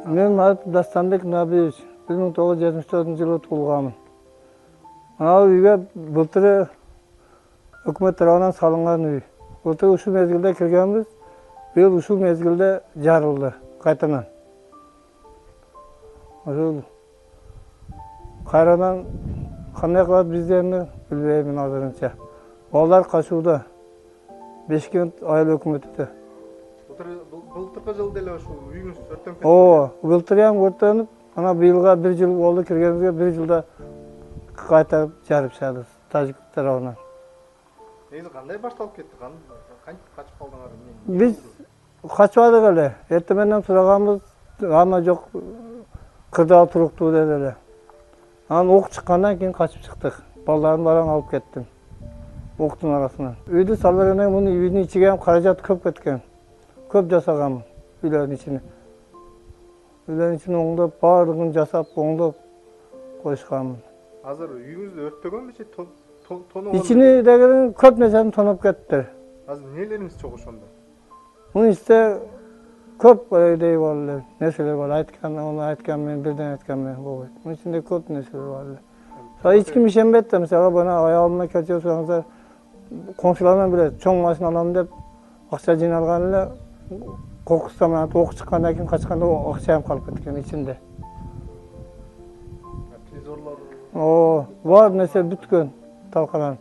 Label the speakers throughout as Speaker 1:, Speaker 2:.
Speaker 1: Мен аты Дастанбек Набиевич, 1974-жылы туулганмын. Ал үйгө былтыр өкмөт тарабынан салынган үй. Былтыр ушул мезгилде киргенбиз, быйыл ушул мезгилде жарылды кайтадан. Ошол кайрадан кандай кылат биздерни билбеймин азырынча. Балдар качууда. Бешкент айыл өкмөтүндө.
Speaker 2: Былтыркы жылы деле ушул үйүңүз өрттөнүп кетти.
Speaker 1: О, былтыр ham өрттөнүп, ана быйылга 1 жыл болду киргенибизге, 1 жылда кайтарып жарып чыгабыз тажик тарабынан.
Speaker 2: Негизи кандай башталып кетти? Кантип качып калдыңар?
Speaker 1: Биз качпадык эле. Эртең менен сураганбыз, ама жок, кырдаал туруктуу деди эле. Анан ок чыккандан кийин качып чыктык. Балдардын баарын алып кеттим. Октун арасынан. Үйдү салып бергенден муну үйдүн ичиге ham каражат көп кеткен. Көп жасагам үйлөрдүн ичине. Үйлөрдүн ичине оңдоп, баардыгын жасап, оңдоп коюшканмын.
Speaker 2: Азыр үйүңүздү өрттөгөнбү же тоногон?
Speaker 1: Ичини деген көп нерсени тоноп кетти.
Speaker 2: Азыр нелериңиз жок ошондо?
Speaker 1: Мунун ичинде көп идей бар эле, нерселер бар. Оны айткан мен, бирден айткан мен болбойт. Мунун ичинде көп нерселер бар эле. Эч ким ишенбейт да, мисалы бана аялымна келип сураңыздар, коңшулардан билет, чоң машина алам деп акча жыйналган эле, коркустан менен ок чыккандан кийин качканда акча ham калып кеткен ичинде.
Speaker 2: Телевизорлор.
Speaker 1: Бар нерсе бүткөн, талканан.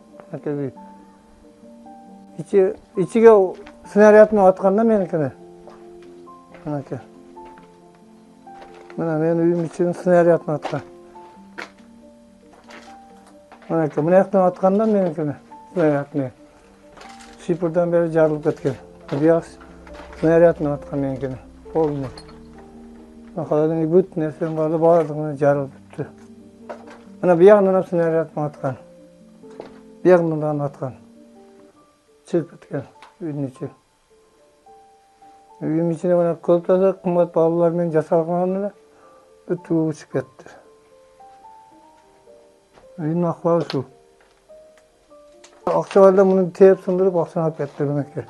Speaker 1: Ичиге снарядны атканда меникини. Мынакей. Мына менин үйүм ичине снарядны аткан. Мынакей, мына жактан атканда меникини снарядны. Шипурдан бери жарылып кеткен. Бияк снарядны аткан меникини. Полный. Мына бүт нерсенин баардыгы жарылып бүттү. Мына биягынан снарядны аткан. Биягынан аткан. Чыгып кеткен үйдүн ичи. Үйүм ичине мына көптөсө кымбат балалар менен жасалган эле бүт учуп кетти. Үйдүн акыбалы ушул. Акча барда муну тээп сындырып акчаны алып кетти мынакей.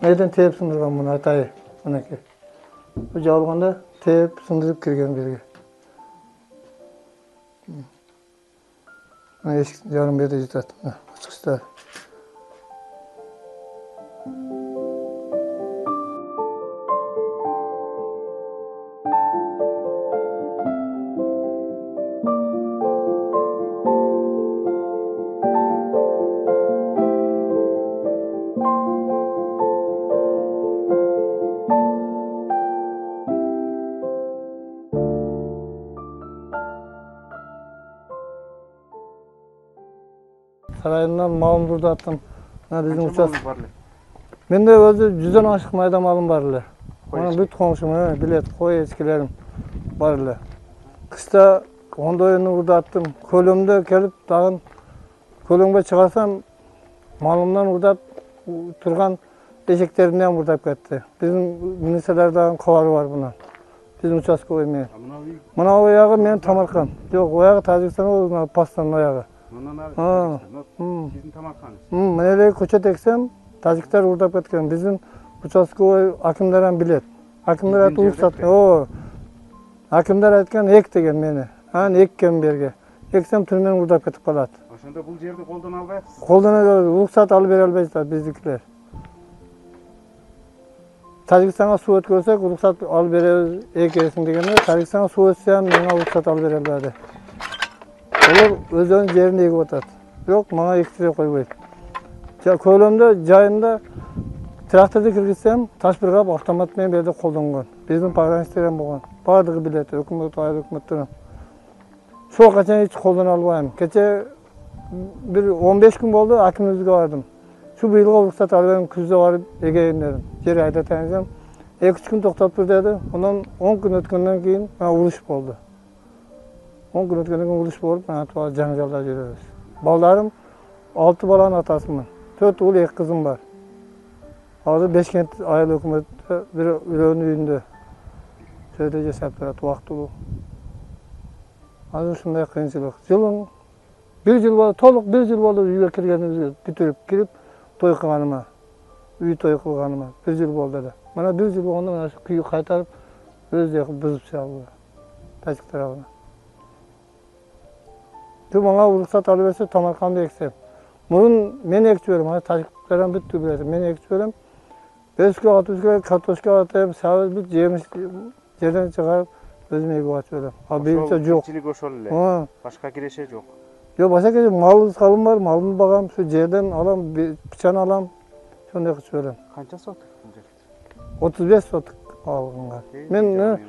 Speaker 1: Мейден тээп сындырган муну атайы мынакей. Бу жабылганда тээп сындырып кирген бирге. Мына эшиктин жарым берде жатат. Ачкычтар. Sarayından malımды urdаттым. Биздин участок
Speaker 2: бар эле?
Speaker 1: Менде өзү 100дөн ашык майда малым бар эле. Анан бүт коңшум билет, кой эчкилерим бар эле. Кышта ондойуну урдаттым. Көлөмдө келип дагы көлөмгө чыгарсам малымдан урдап турган эшектеримди ham урдап кетти. Биздин министрлер дагы кабары бар бунан. Биздин участковый мен. Мына оягы менин тамаркам. Жок, оягы Тажикстан болду, пастан оягы.
Speaker 2: Биздин тамаркаңыз.
Speaker 1: Мен эле көчөт эксем, тажиктер урдап кеткен. Биздин участковый акимдер ham билет. Акимдер айтып уруксат. Акимдер айткан эк деген мени. Анан эккем берге. Эксем түрмөнөн урдап кетип калат.
Speaker 2: Ошондо бул жерди колдоно албайсыз?
Speaker 1: Колдоно уруксат алып бере албайсыздар биздикилер. Тажикстанга суу өткөрсөк, уруксат алып беребиз, экерсиң дегенде, Тажикстанга суу өтсө ham мага уруксат алып бере албады. Олар өздөрүнүн жерин эгип атат. Бирок мага эктире койбойт. Көлөмдө жайында тракторду киргизсем, таш биргап автомат менен берде колдонгон. Биздин пограничтер ham болгон. Баардыгы билет, өкмөт, айыл өкмөттөр. Ошого качан эч колдоно албайм. Кече бир 15 күн болду, акимибизге бардым. Şu bıyılga ruhsat alıyorum, küzde varıp egeyim dedim. Geri ayda tanıyacağım. 2-3 gün toktap dur dedi. Ondan 10 gün ötkenden keyin uruş oldu. 10 gün ötkenden keyin uruş olup bana janjalda yürüyoruz. Ballarım 6 balanın atasımın. 4 oğul 2 kızım var. Hazır Beşkent ayıl hükümette bir ürünün uyunda. Şöyle жасап тұрады, уақыты. Hazır şunday kıyınçılık. Жылың 1 жыл болды, толық 1 жыл болды үйге кіргенімізге бүтіріп кіріп той қылғаныма, үй той қылғаныма 1 жыл болды да. Мана 1 жыл болғанда мына күйі қайтарып Özdeki buzup çaldı. Tacik tarafına. Şu bana ruhsat alıverse Tamarkan'da eksem. Bunun men ekçiyorum. Hani taciklerden bitti bilirsin. Men ekçiyorum. 5 kilo, 60 kilo kartoşka atayım. Sağız bir yemiş yerden çıkarıp özüme ekip atıyorum. Ha benimse yok.
Speaker 3: Keçilik oşol ele.
Speaker 1: Ha.
Speaker 3: Başka kireçe yok.
Speaker 1: Yo başka kere mal kalım var. Malımı bakam. Şu yerden alam, bıçağını alam. Şunu ekçiyorum.
Speaker 3: Kança sotuk?
Speaker 1: 35 sotuk algınlar. Men ne?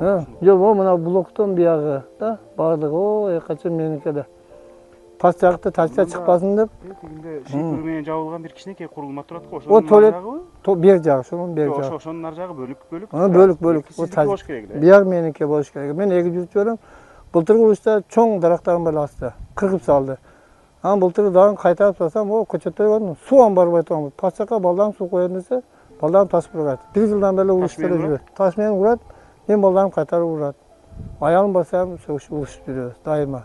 Speaker 3: Ha.
Speaker 1: Yok o mana bloktan bir yağı da bardık o kaçın menikede. Tas jaktı taşta çıkmasın dep.
Speaker 3: Тегинде шийкүрмөйөн жабылган бир кичинекей курулма турат го.
Speaker 1: O tuvalet bir jağı şunun bir
Speaker 3: Жок,
Speaker 1: jağı.
Speaker 3: ошонун ар жагы бөлүк.
Speaker 1: Ha bölük. O
Speaker 3: Сиздики
Speaker 1: taş.
Speaker 3: болуш керек эле.
Speaker 1: Bir yer menike boş gerek. Men egi жүрчүөрүм. Былтыркы урушта чоң дарактарын бир астı. Кыргып салды. Ama былтыр дагы кайтарып салсам, о көчөттө көрдүм. Суам барбай турам. Пачакка балдан суу коёюн десе, балдан ташып турат. 1 жылдан бери урушта жүрөт. Таш менен урат. Мен балдарым кайтарып урат. Аялым барсам, урушуп жүрөбүз дайыма.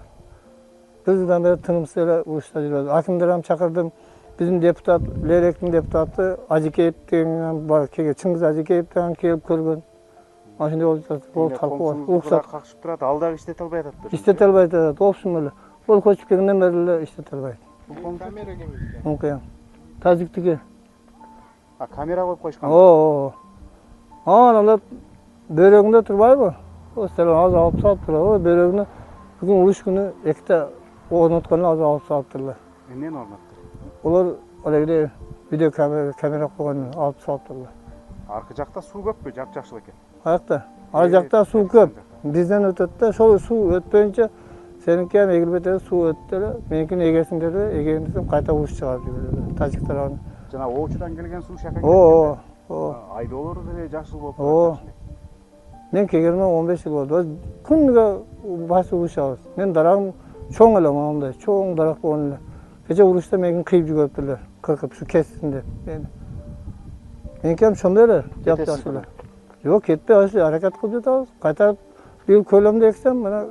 Speaker 1: 1 жылдан бeri тынымсыз эле урушта жүрөбүз. Акимдер ham чакырдым. Bizim deputat, Lerek'in deputatı Acıkeyip деген бар. Чыңгыз Acıkeyip деген келип көргөн. Ашында ол талкуу бар.
Speaker 3: Уруксат какшып турат, ал дагы иштете албай атат.
Speaker 1: İşlete albayt adat, olsun öyle. Ol koçup kelgenden beri эле işlete albayt.
Speaker 2: Камера кемизде.
Speaker 1: Мумкин. Тажиктики.
Speaker 3: Камера коюп коюшкан.
Speaker 1: Аналар бөрөгүндө турбайбы? О сен азыр алып салып тура. О бөрөгүнү бүгүн уруш күнү экте орнотконун азыр алып салыптырлар.
Speaker 3: Эмнени орноттур?
Speaker 1: Олар олегиде видео камера койгон алып салыптырлар.
Speaker 3: Аркы жакта суу көппү? Жапжакшыл экен.
Speaker 1: Аякта. Ар жакта суу көп. Бизден өтөт да, ошол суу өтпөйүнчө сеники ham эгилбей эле суу өттү эле. Меникини эгесиң деди, эгейин десем кайта уруш чыгарып жиберди. Тажик тарабынан.
Speaker 3: Жана оочудан келген суу шака келген. Айдоолор деле жакшы болуп
Speaker 1: турат. Мен келгениме 15 жыл болду. Күнгө башы урушабыз. Мен дарагым чоң эле моундай, чоң дарак болгон эле. Кече урушта мени кыйып жүгөрүптүрлөр. Кыркып şu kessin деп. Меники ham ошондой эле, жапжакшы эле. Жок, кетпей ошо аракет кылып жатабыз. Кайтарып бир көлөмдө эксем, мына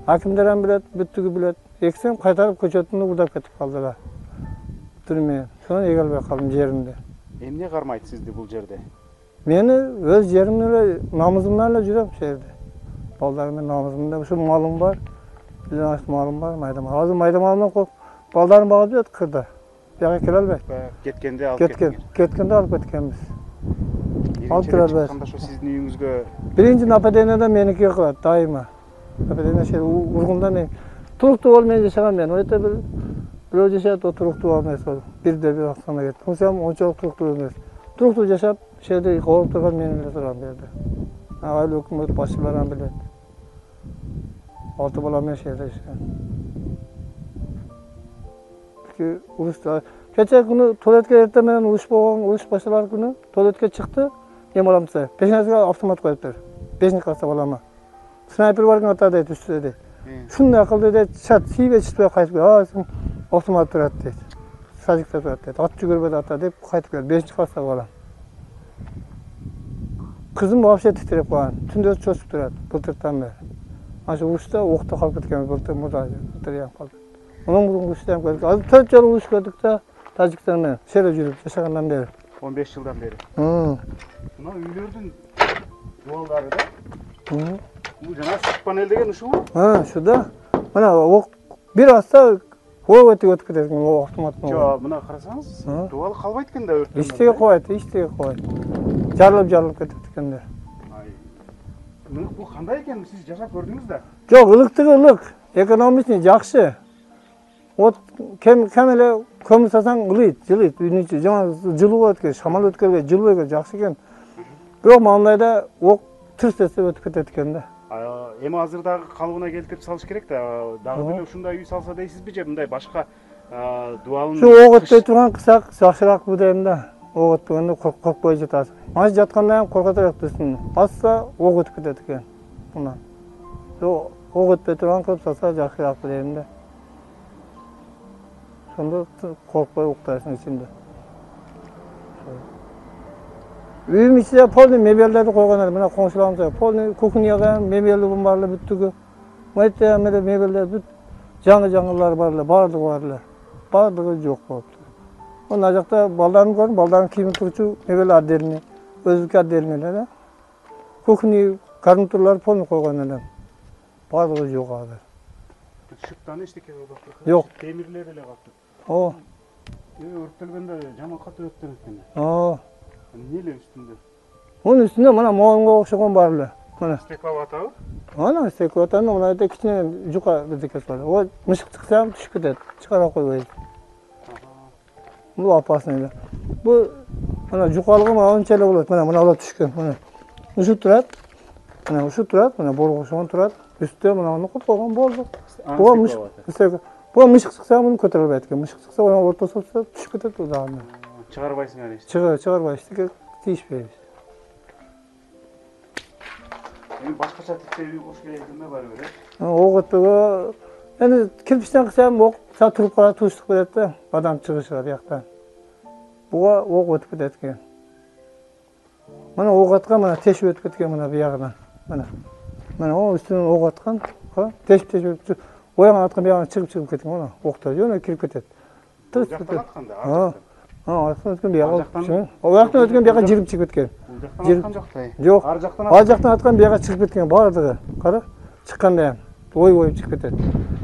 Speaker 1: акимдер ham билет, бүттүгү билет. Эксем кайтарып көчөтүндө урдап кетип калдылар. Түрмө. Шону эге албай калдым жеримде.
Speaker 3: Эмне кармайт сизди бул жерде?
Speaker 1: Мени өз жеримде эле, намызымдан эле жүрөм ошол жерде. Балдарым менен намызымда ушу малым бар. Бизден аш малым бар, майда мал. Азыр майда малымдан коюп, балдарым багып жүрөт кырда. Бияга келе албайт.
Speaker 3: Кеткенде алып кеткен.
Speaker 1: Кеткенде алып кеткенбиз. Алып келе албайбыз.
Speaker 3: Ошо сиздин үйүңүзгө
Speaker 1: Биринчи нападениеде меники кылат дайыма. Нападение şey ургунда мен туруктуу болуп мен жашаган мен. Өтө бирөө жашайт, о туруктуу эмес бол. Бирде бир аксана кетти. Мусам ончолук туруктуу эмес. Туруктуу жашап, шерде кооп турган мен эле турган жерде. Айыл өкмөт башчылары билет. 6 бала менен шерде жашаган. Урушта кече күнү туалетке эртең менен уруш болгон, уруш башталар күнү туалетке чыкты. Эм аламса, пешнасыга автомат коюптур. 5 класста балама. Снайпер барган ата дейт үстүдө. Шундай акылды дейт, чат тийбей чытпай кайтып кел. Сен автомат турат дейт. Садикте турат дейт. Ат жүгүрбөйт ата деп кайтып кел. 5 класста балам. Кызым вообще титиреп калган. Түндө чочуп турат. Былтыртан бери. Ашы урушта окто калып кеткен былтыр мурда. Былтыр ям калды. Onun burun kuştan gördük. Az 4 yıl uruş gördük de Tacikistan'da şöyle жүрүп yaşagandan beri.
Speaker 3: 15 yıldan beri. Muna үйлөрдүн дуалдары да. Bu жана сүт панел деген ушул?
Speaker 1: Şu da. Mana ok bir hasta o ötüp кетет o автоматтын.
Speaker 3: Жок, мына карасаңыз, дуал калбайт экен да өрттөн.
Speaker 1: Иштеге коет, иштеге коет. Жарылып кетет экендер.
Speaker 3: Bu кандай экен, сиз жашап көрдүңүз да?
Speaker 1: Жок, ылыктыгы ылык. Экономисин жакшы. От кем эле көмүр сасаң ылыйт, жылыйт, үйүнүн ичи жана жылуу өткөн, шамал өткөрбөй, жылуу жакшы экен. Бирок мындайда ок тырс-тырс өтүп кетет экен да.
Speaker 3: Эми азыр дагы калыбына келтирип салыш керек да. Дагы деле ушундай үй салса дейсизби же мындай башка дуалын
Speaker 1: Şu ок өтпөй турган кысак жакшыраак бу дейм да. Ок өтпөгөндө коркпой жатасың. Аз жатканда ham коркотураак турсун. Азса ок өтүп кетет экен. Мына. Ок өтпөй турган кылып салса жакшыраак дейм да. Sonunda korkmaya uktayasın içinde. Үйüm içinde polni mebellerdi koyganlar. Buna komşularımız polni kukunyaga mebelli bunlarla büttügü. Mayıtta mebeller büt. Жаңы-жаңылар барлар, бардығы барлар. Бардығы жоқ болыпты. Onun acakta baldarını gördüm. Baldarın kiyimi turçu mebel addelini, özlük addelini. кухня гарнитурлар полный койгон элем. Бардыгы жок азыр.
Speaker 3: Шыктан эчтеке болуп.
Speaker 1: Жок.
Speaker 3: Темирлер эле калды.
Speaker 1: О,
Speaker 3: Өрттөлгөндө жаман катуу өрттөн экен.
Speaker 1: о.
Speaker 3: Эмне эле үстүндө?
Speaker 1: Мунун үстүндө мына моонго окшогон бар эле. Мына.
Speaker 3: Стеклап атабы?
Speaker 1: Ана стеклотаны мына жерде кичине жука бирдеке бар. О, мышык чыкса түшүп кетет. Чыгара койбойт. Бул опасный эле. Бул мына жукалыгы мынча эле болот. Мына алып түшкөн. Мына. Ушу турат. Мына ушу турат. Мына борго окшогон турат. Үстү мына коюп койгон болду. Буга мышык. Буга мышык чыкса муну көтөрө албайт экен. Мышык чыкса аны ортосуна түшүп кетет дагы.
Speaker 3: Чыгарбайсың эле.
Speaker 1: Чыгарбайт. Тийишпейбиз.
Speaker 3: Эми башкача типтеби кош келетиме бар бир.
Speaker 1: Ок өтпөгө эми кирпичтен кысам ок туруп калат, туштук берет да. Адам чыгышыга бияктан. Буга ок өтүп кетет экен. Мына ок аткан мына тешип өтүп кеткен мына биягынан. Мына о үстүнөн ок аткан, тешип ояган аткан биягынан чыгып кеткен мына октор жөн кирип кетет.
Speaker 3: Жактан атканда.
Speaker 1: Аркан өткөн бияга. О жактан өткөн бияга жирип чыгып кеткен.
Speaker 3: Жактан жоктай.
Speaker 1: Жок.
Speaker 3: Ал
Speaker 1: жактан аткан бияга чыгып кеткен бардыгы. Кара. Чыкканда ой коюп чыгып кетет.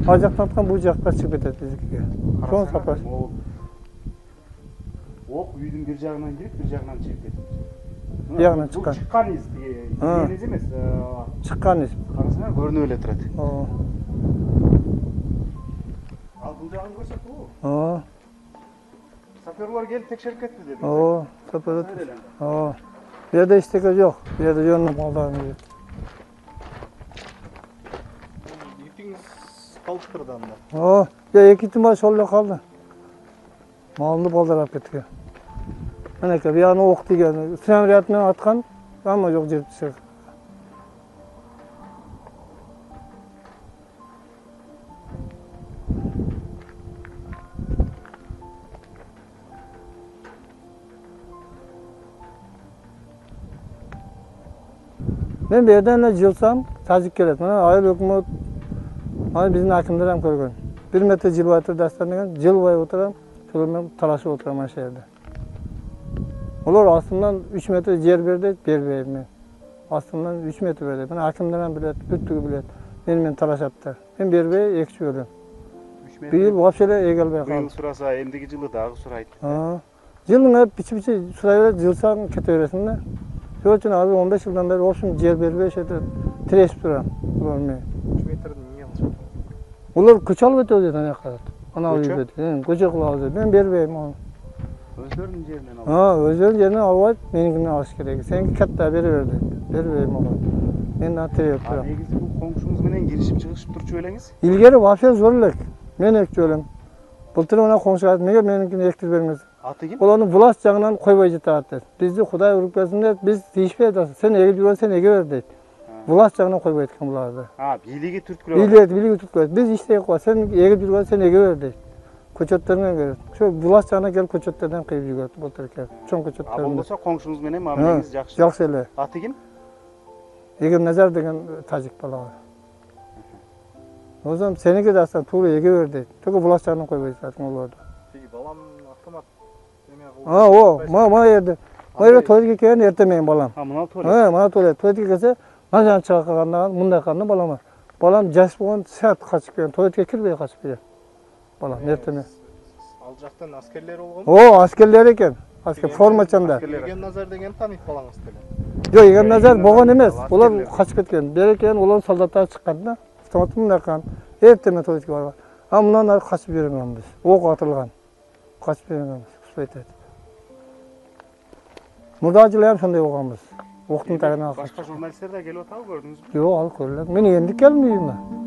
Speaker 1: Ал жактан аткан бул жакка чыгып кетет биздикиге. Шон сапар.
Speaker 3: Ок үйдүн бир жагынан кирип, бир жагынан чыгып кетет.
Speaker 1: Биягынан чыккан.
Speaker 3: Чыккан из, из эмес.
Speaker 1: Чыккан из.
Speaker 3: Карасаңар көрүнүп эле турат. Ал бул жагын көрсөтүбү? Саперлор келип текшерип кетти деди.
Speaker 1: Саперлор. Bu yerdə isteke yok. Bu yerdə yönlü mallarını yiyor.
Speaker 2: İpiniz kalktırdı anda.
Speaker 1: Ya iki itim var şöyle kaldı. Malını balдар alıp ketken. Anaka bir yana ok digen. Sınavriyatını atkan ama yok jirip çık. Ben bir yerden jılsam, tacik gelet. Mana ayıl hükümet, hani bizim hakimler hem koygun. 1 metre jıl batır dastanıgan, jıl boyu oturam, şöyle talaşıp oturam aşağı yerde. Olar aslından 3 metre yer verdi, bermeyim ben. Aslından 3 metre verdi. Ben hakimler hem bilet, büttüğü bilet. Benim talaşaptı. Ben berbey ekşi ölüm. Bir yıl vapşele egelbey kaldı.
Speaker 3: Bu yıl surasa, emdeki jılı dağı suraydı.
Speaker 1: Jılın hep biçi surayla jılsan kete veresin de. Şöyle için abi 15 yıldan beri olsun yer berbey şeyde tireşip duran.
Speaker 2: 3 metreden niye alacak?
Speaker 1: Onlar kıçal öte ödedi ne kadar. Ana ödedi. Koca kulağı ödedi. Ben berbeyim onu.
Speaker 3: Özlerinin yerinden aldı.
Speaker 1: Özlerinin yerinden alıp benimkinden alış gerek. Seninki katta beri berbeyim onu. Ben daha tere yaptım.
Speaker 3: Negizi bu komşumuz menen girişip çıkışıp turçu öyleniz?
Speaker 1: İlgeri vapşe zorluk. Men ekçi ölüm. Bultır ona komşu ayet nege meninkini ektir vermez.
Speaker 3: Atı kim?
Speaker 1: Olanı bulas jagынан koybay jetaat. Bizdi Huday urup gelsin de biz deyişpeydi. Sen ege diyorsun sen ege ver deydi. Bulas jagынан koybay etken bulardı.
Speaker 3: Biligi türtkülü.
Speaker 1: Biligi türtkülü. Biz iştey koy. Sen ege diyorsun sen ege ver deydi. Koçotlarına verir. Şu bulas jagına gel koçotlardan kıyıp yugurdu bultırken. Çoğun koçotlarına.
Speaker 3: Bolbosa komşumuz menen mamleniz jakşı.
Speaker 1: Jakşı ele.
Speaker 3: Atı kim?
Speaker 1: Egem Nazar degen tajik balağı. O zaman seniki de aslında tuğla ege ver deydi. Tuğla bulas jagına koybay zaten olurdu.
Speaker 2: Peki balam avtomat.
Speaker 1: Mana yerde. Mana yerde tuvaletke kelgen ertemeyin balam.
Speaker 3: Mına tuvalet?
Speaker 1: Mana tuvalet. Tuvaletke kelse najan çıga kalganda mындай kalganda balam var. Balam jaş bolgan saat kaçıp kelgen. Tuvaletke kirmey kaçıp kelgen. Balam erteme.
Speaker 2: Al jaktan askerler olgun.
Speaker 1: Askerler eken. Asker forma çanda.
Speaker 2: Egen Nazar degen tanıyıp balаңыз деле.
Speaker 1: Yok Egen Nazar bolgan emes. Ular kaçıp ketken. Bereken ulan soldatlar çıkkanda avtomatı mындай kalgan. Erteme tuvaletke bargan. Mынан ары kaçıp берemiz biz. Ok atılgan. Kaçıp beremiz. Kusbaytaydı. Murdacılığı hem şunday olganбыз. Oktun tagına.
Speaker 3: Başka jurnalistler de geliyor tabi gördünüz mü?
Speaker 1: Yok al körler. Men endik gelmeyeyim ben.